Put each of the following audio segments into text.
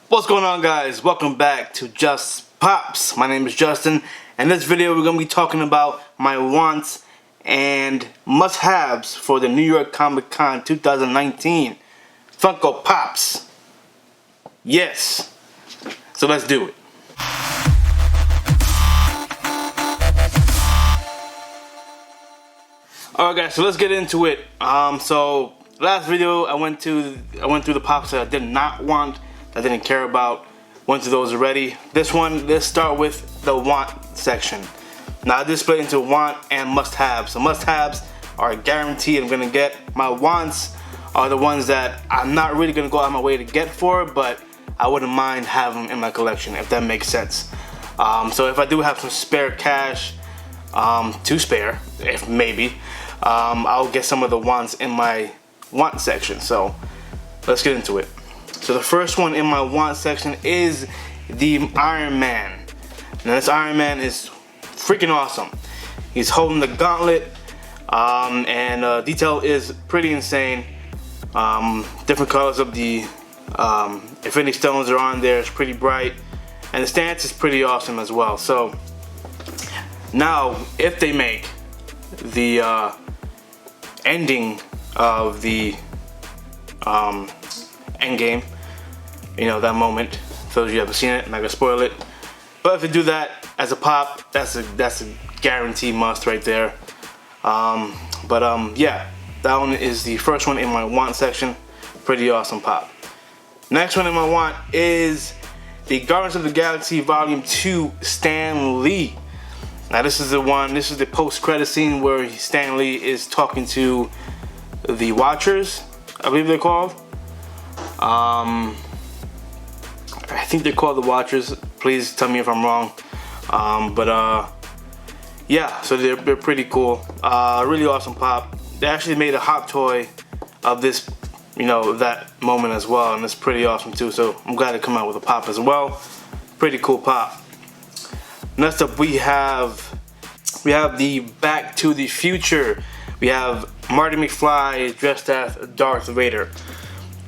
What's going on, guys? Welcome back to Just Pops. My name is Justin, and in this video we're going to be talking about my wants and must-haves for the New York Comic Con 2019 Funko Pops. Yes. So let's do it. Alright guys, so let's get into it. So last video I went through the pops that I did not want, I didn't care about. Went through those already. This one, let's start with the want section. Now I display into want and must-haves. So must-haves are guaranteed I'm gonna get. My wants are the ones that I'm not really gonna go out of my way to get for, but I wouldn't mind having them in my collection, if that makes sense. So if I do have some spare cash to spare, if maybe, I'll get some of the wants in my want section. So let's get into it. So the first one in my want section is the Iron Man. Now this Iron Man is freaking awesome. He's holding the gauntlet, and detail is pretty insane. Different colors of the Infinity Stones are on there. It's pretty bright, and the stance is pretty awesome as well. So now, if they make the ending of the end game, you know, that moment, for those of you who haven't seen it, I'm not gonna spoil it, but if they do that as a pop, that's a guarantee must right there. Yeah, that one is the first one in my want section. Pretty awesome pop. Next one in my want is the Guardians of the Galaxy Volume 2 Stan Lee. Now this is the post-credit scene where Stan Lee is talking to the Watchers, I believe they're called. I think they're called the Watchers. Please tell me if I'm wrong. Yeah, so they're pretty cool. Really awesome pop. They actually made a hot toy of this, you know, that moment as well, and it's pretty awesome too. So I'm glad to come out with a pop as well. Pretty cool pop. Next up, we have the Back to the Future. We have Marty McFly dressed as Darth Vader.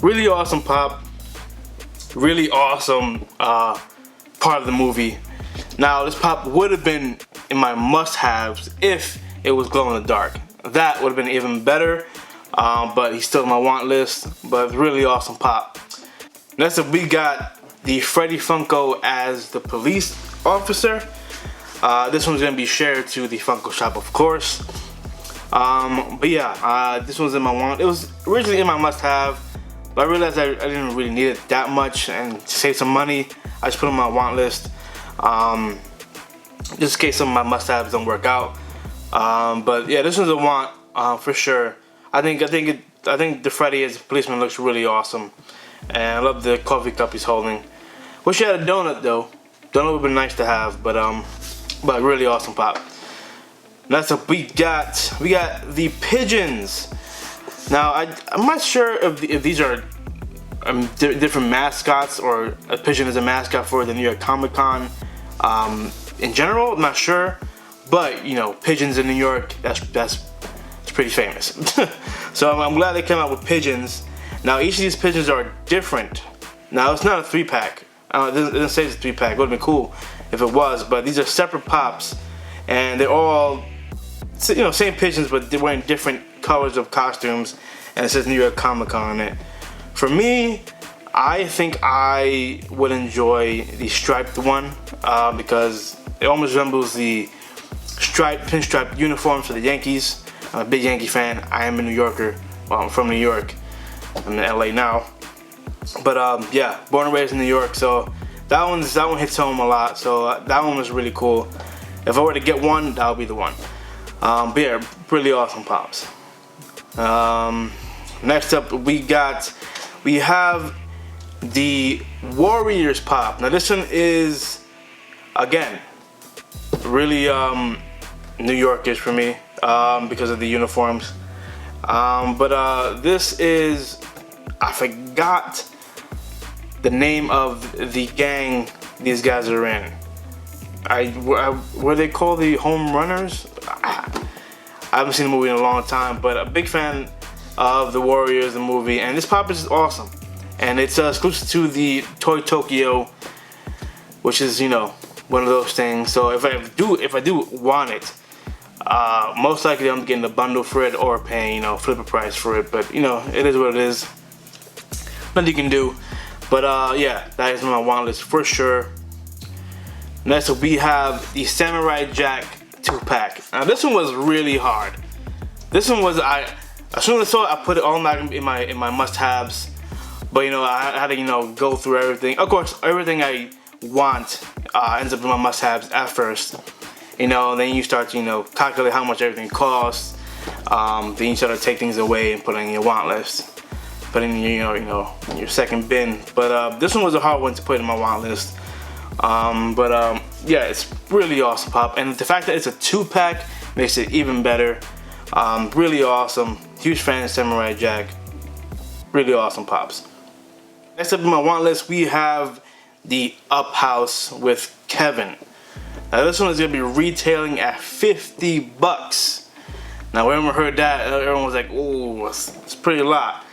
Really awesome pop. Really awesome part of the movie. Now this pop would have been in my must-haves if it was glow in the dark. That would have been even better, but he's still on my want list. But really awesome pop. Next up, we got the Freddy Funko as the police officer. This one's gonna be shared to the Funko shop, of course. But yeah, this one's in my want. It was originally in my must-have, but I realized I didn't really need it that much, and to save some money, I just put it on my want list, just in case some of my must-haves don't work out. But yeah, this one's a want for sure. I think the Freddy as a policeman looks really awesome, and I love the coffee cup he's holding. Wish he had a donut though. Donut would be nice to have, but really awesome pop. Next up, we got the pigeons. Now I'm not sure if these are different mascots, or a pigeon is a mascot for the New York Comic Con in general. I'm not sure, but you know, pigeons in New York, that's pretty famous. So I'm glad they came out with pigeons. Now each of these pigeons are different. Now it's not a 3-pack. It doesn't say it's a 3-pack. It would have been cool if it was, but these are separate pops, and they're all, you know, same pigeons, but they're wearing different colors of costumes, and it says New York Comic Con on it. For me, I think I would enjoy the striped one because it almost resembles the striped pinstripe uniforms for the Yankees. I'm a big Yankee fan. I am a New Yorker. Well, I'm from New York. I'm in LA now, but yeah, born and raised in New York, so that one hits home a lot. So that one was really cool. If I were to get one, that would be the one. But yeah, really awesome pops. Next up, we have the Warriors pop. Now this one is, again, really New Yorkish for me because of the uniforms. This is, I forgot the name of the gang these guys are in. Were they called the Home Runners? I haven't seen the movie in a long time, but a big fan of the Warriors, the movie, and this pop is awesome. and it's exclusive to the Toy Tokyo, which is, you know, one of those things. So if I do want it, most likely I'm getting the bundle for it or paying, you know, flipper price for it. But you know, it is what it is. Nothing you can do. But yeah, that is on my want list for sure. Next up, we have the Samurai Jack 2-pack. Now this one was really hard. This one was, as soon as I saw it, I put it all in my must-haves. But you know, I had to, you know, go through everything. Of course, everything I want ends up in my must-haves at first. You know, then you start to, you know, calculate how much everything costs. Then you start to take things away and put it in your want list. Put in your, you know, your second bin. But this one was a hard one to put in my want list. Yeah, it's really awesome pop, and the fact that it's a 2-pack makes it even better. Really awesome. Huge fan of Samurai Jack. Really awesome pops. Next up in my want list, we have the Up House with Kevin. Now this one is gonna be retailing at $50. Now when I heard that, everyone was like, "Oh, it's pretty a lot."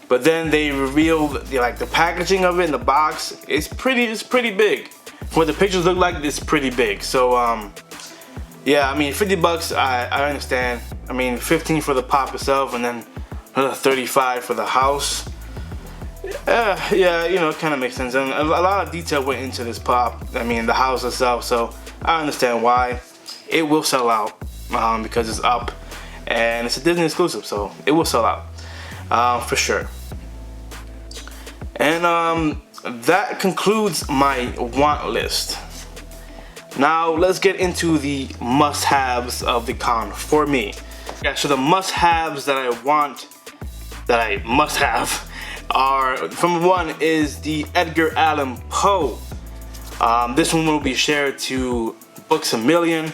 But then they revealed the packaging of it in the box. It's pretty big. For what the pictures look like, it's pretty big. So yeah, I mean, $50, I understand. I mean, 15 for the pop itself, and then another 35 for the house. Yeah, you know, it kind of makes sense. And a lot of detail went into this pop. I mean, the house itself. So I understand why. It will sell out because it's Up, and it's a Disney exclusive, so it will sell out for sure. And that concludes my want list. Now let's get into the must-haves of the con for me. Yeah, so the must-haves that I must have are, from one is the Edgar Allan Poe. This one will be shared to Books A Million.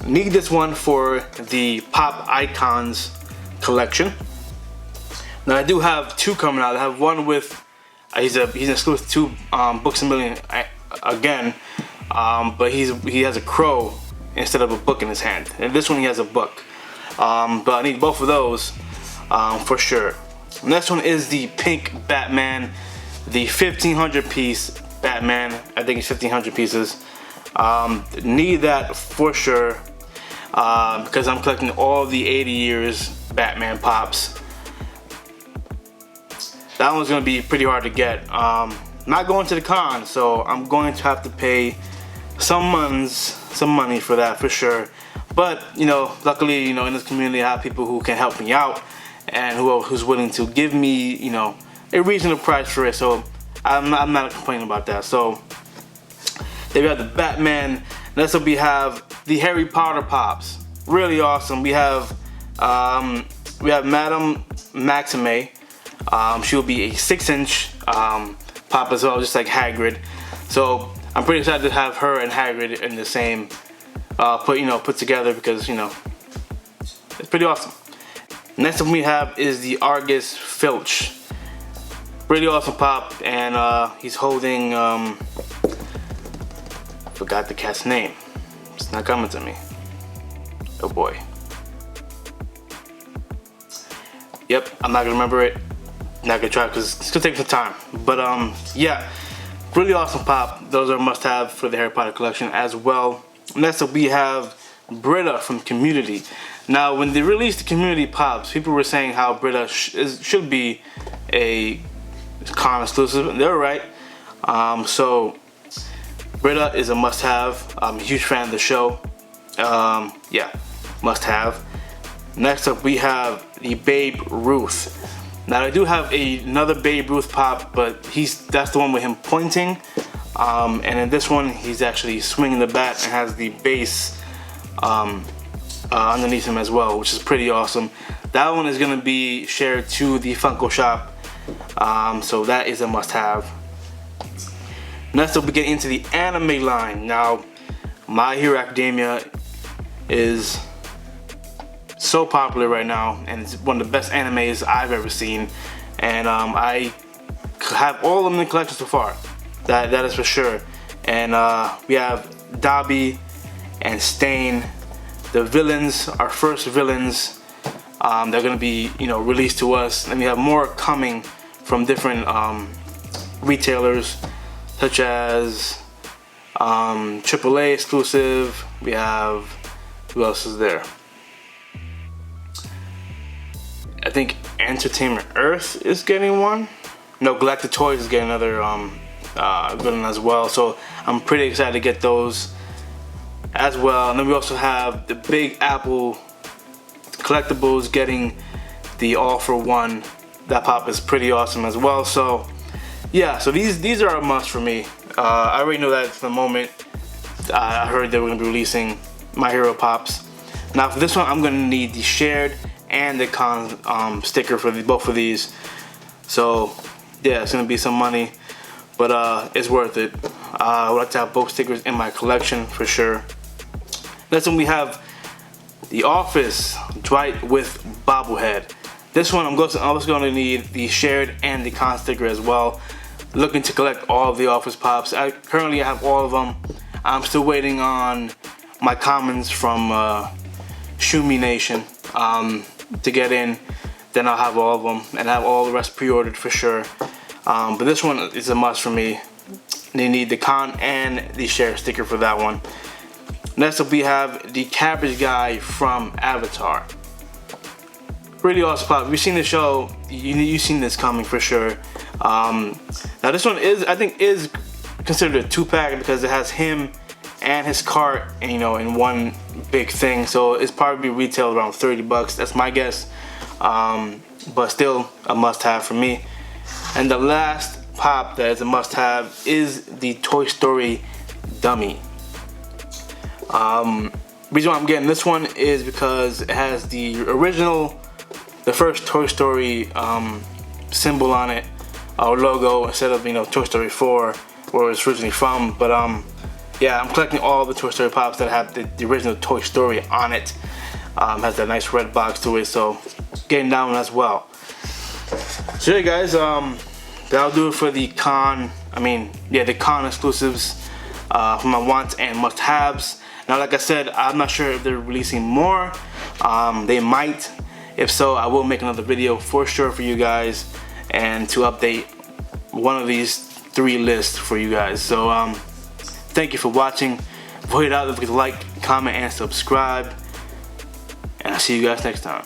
Need this one for the Pop Icons collection. Now I do have two coming out. I have one with he's exclusive to Books A Million again, but he has a crow instead of a book in his hand, and this one he has a book. But I need both of those for sure. Next one is the pink Batman, the 1,500 piece Batman. I think it's 1,500 pieces. Need that for sure because I'm collecting all the 80 years Batman pops. That one's gonna be pretty hard to get. Not going to the con, so I'm going to have to pay some money for that for sure. But you know, luckily, you know, in this community I have people who can help me out and who's willing to give me, you know, a reasonable price for it. So I'm not complaining about that. So there we have the Batman. Next up we have the Harry Potter pops. Really awesome. We have Madame Maxime. She'll be a 6-inch pop as well, just like Hagrid. So I'm pretty excited to have her and Hagrid in the same put together, because you know it's pretty awesome. Next up we have is the Argus Filch. Really awesome pop, and he's holding forgot the cat's name. It's not coming to me. Oh boy. Yep, I'm not gonna remember it. Not gonna try because it's gonna take some time. But yeah, really awesome pop. Those are must-have for the Harry Potter collection as well. Next up we have Britta from Community. Now when they released the Community pops, people were saying how Britta should be a con exclusive, and they're right. So Britta is a must-have. I'm a huge fan of the show. Yeah, must-have. Next up we have the Babe Ruth. Now I do have another Babe Ruth pop, but that's the one with him pointing. And in this one he's actually swinging the bat and has the base underneath him as well, which is pretty awesome. That one is gonna be shared to the Funko Shop, so that is a must-have. Next up we get into the anime line. Now My Hero Academia is so popular right now, and it's one of the best animes I've ever seen, and I have all of them in the collection so far. That is for sure. And we have Dobby and Stain, the villains, our first villains. They're gonna be, you know, released to us, and we have more coming from different retailers, such as AAA exclusive. We have, who else is there? I think Entertainment Earth is getting one. No, Galactic Toys is getting another villain as well. So I'm pretty excited to get those as well. And then we also have the Big Apple collectibles getting the All for One. That pop is pretty awesome as well. So yeah, so these are a must for me. I already know that from the moment I heard they were gonna be releasing My Hero pops. Now for this one, I'm gonna need the shared and the con sticker for both of these. So yeah, it's gonna be some money, but it's worth it. I would like to have both stickers in my collection for sure. Next one we have The Office Dwight with bobblehead. This one I'm also going to need the shared and the con sticker as well. Looking to collect all of the Office pops. Currently I have all of them. I'm still waiting on my commons from SHUMI Nation to get in. Then I'll have all of them and have all the rest pre-ordered for sure. But this one is a must for me. They need the con and the share sticker for that one. Next up we have the Cabbage Guy from Avatar. Really awesome pop. If you've seen the show, you've seen this coming for sure. Now this one I think is considered a 2-pack because it has him and his cart, in one big thing. So it's probably retailed around $30. That's my guess. But still a must-have for me. And the last pop that is a must-have is the Toy Story dummy. Reason why I'm getting this one is because it has the first Toy Story symbol on it, or logo, instead of Toy Story 4 where it's originally from. But yeah, I'm collecting all the Toy Story pops that have the original Toy Story on it. Has that nice red box to it, so getting that one as well. So yeah guys, that'll do it for the con exclusives for my wants and must-haves. Now like I said, I'm not sure if they're releasing more. They might. If so, I will make another video for sure for you guys and to update one of these 3 lists for you guys. So thank you for watching. Vote it out, don't forget to like, comment, and subscribe. And I'll see you guys next time.